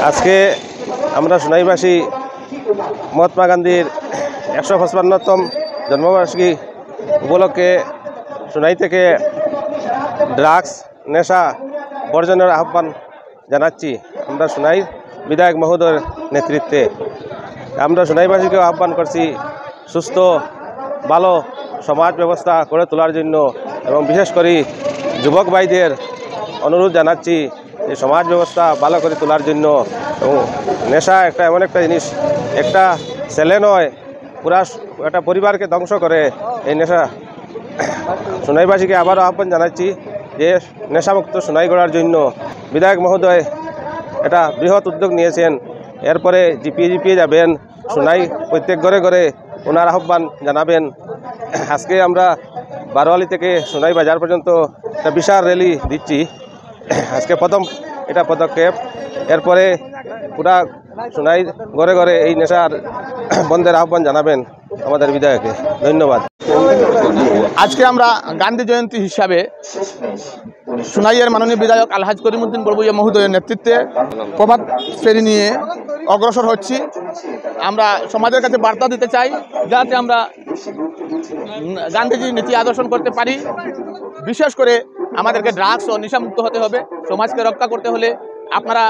আজকে আমরা সোনাইবাসী মহাত্মা গান্ধীর 155তম জন্মবার্ষিকী উপলক্ষে সোনাই থেকে ড্রাগস নেশা বর্জনের আহ্বান জানাচ্ছি। আমরা সোনাই বিধায়ক মহোদয়ের নেতৃত্বে আমরা সোনাইবাসীকেও আহ্বান করছি সুস্থ ভালো সমাজ ব্যবস্থা গড়ে তোলার জন্য, এবং বিশেষ করে যুবক ভাইদের অনুরোধ জানাচ্ছি যে সমাজ ব্যবস্থা ভালো করে তোলার জন্য। এবং নেশা একটা এমন একটা জিনিস, একটা ছেলে নয় পুরা একটা পরিবারকে ধ্বংস করে এই নেশা। সোনাইবাসীকে আবারও আহ্বান জানাচ্ছি যে নেশামুক্ত সোনাই গড়ার জন্য বিধায়ক মহোদয় এটা বৃহৎ উদ্যোগ নিয়েছেন। এরপরে জিপিয়ে যাবেন সোনাই প্রত্যেক ঘরে ঘরে ওনার আহ্বান জানাবেন। আজকে আমরা বারোয়ালি থেকে সোনাই বাজার পর্যন্ত একটা বিশাল র্যালি দিচ্ছি। আজকে প্রথম এটা পদক্ষেপ। এরপরে পুরা সোনাই ঘরে ঘরে এই নেশার বন্ধের আহ্বান জানাবেন আমাদের বিধায়ককে। ধন্যবাদ। আজকে আমরা গান্ধী জয়ন্তী হিসাবে সোনাইয়ের মাননীয় বিধায়ক আলহাজ করিমউদ্দিন বড়ভূঁইয়া মহোদয়ের নেতৃত্বে প্রভাত ফেরি নিয়ে অগ্রসর হচ্ছি। আমরা সমাজের কাছে বার্তা দিতে চাই যাতে আমরা গান্ধীজির নীতি আদর্শন করতে পারি। বিশেষ করে আমাদেরকে ড্রাগস ও নেশামুক্ত হতে হবে। সমাজকে রক্ষা করতে হলে আপনারা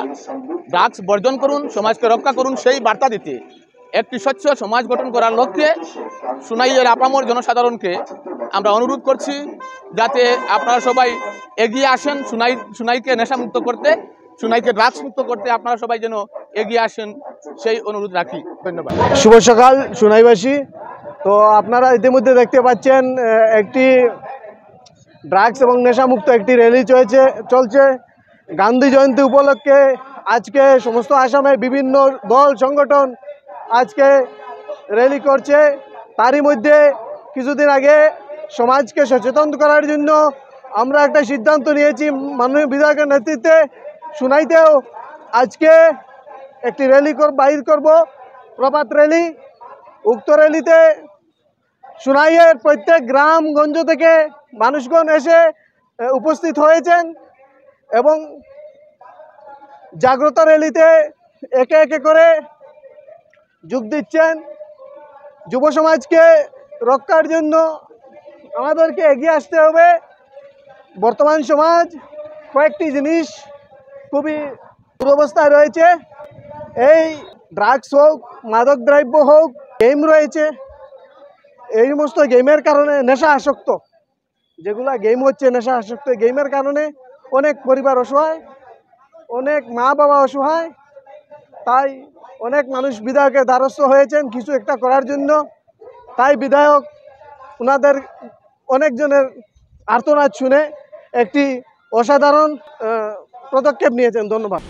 ড্রাগস বর্জন করুন, সমাজকে রক্ষা করুন, সেই বার্তা দিতে একটি স্বচ্ছ সমাজ গঠন করার লক্ষ্যে সোনাইয়ের আপামর জনসাধারণকে আমরা অনুরোধ করছি যাতে আপনারা সবাই এগিয়ে আসেন সোনাইকে নেশামুক্ত করতে, সোনাইকে ড্রাগস মুক্ত করতে আপনারা সবাই যেন এগিয়ে আসেন সেই অনুরোধ রাখি। ধন্যবাদ। শুভ সকাল সোনাইবাসী। তো আপনারা ইতিমধ্যে দেখতে পাচ্ছেন একটি ড্রাগস এবং নেশামুক্ত একটি র্যালি চলছে গান্ধী জয়ন্তী উপলক্ষে। আজকে সমস্ত আসামে বিভিন্ন দল সংগঠন আজকে র্যালি করছে। তারই মধ্যে কিছুদিন আগে সমাজকে সচেতন করার জন্য আমরা একটা সিদ্ধান্ত নিয়েছি মাননীয় বিধায়কের নেতৃত্বে। সোনাইতেও আজকে একটি র্যালি বাইর করব, প্রভাত র্যালি। উক্ত র্যালিতে সোনাইয়ের প্রত্যেক গ্রামগঞ্জ থেকে মানুষগণ এসে উপস্থিত হয়েছেন এবং জাগ্রত র্যালিতে একে একে করে যোগ দিচ্ছেন। যুব সমাজকে রক্ষার জন্য আমাদেরকে এগিয়ে আসতে হবে। বর্তমান সমাজ কয়েকটি জিনিস খুবই দুরবস্থায় রয়েছে। এই ড্রাগস হোক, মাদক দ্রব্য হোক, গেম রয়েছে। এই সমস্ত গেমের কারণে নেশা আসক্ত, যেগুলা গেম হচ্ছে নেশা আসক্ত, গেমের কারণে অনেক পরিবার অসহায়, অনেক মা বাবা অসহায়। তাই অনেক মানুষ বিধায়কের দ্বারস্থ হয়েছেন কিছু একটা করার জন্য। তাই বিধায়ক ওনাদের অনেকজনের আর্তনাদ শুনে একটি অসাধারণ পদক্ষেপ নিয়েছেন। ধন্যবাদ।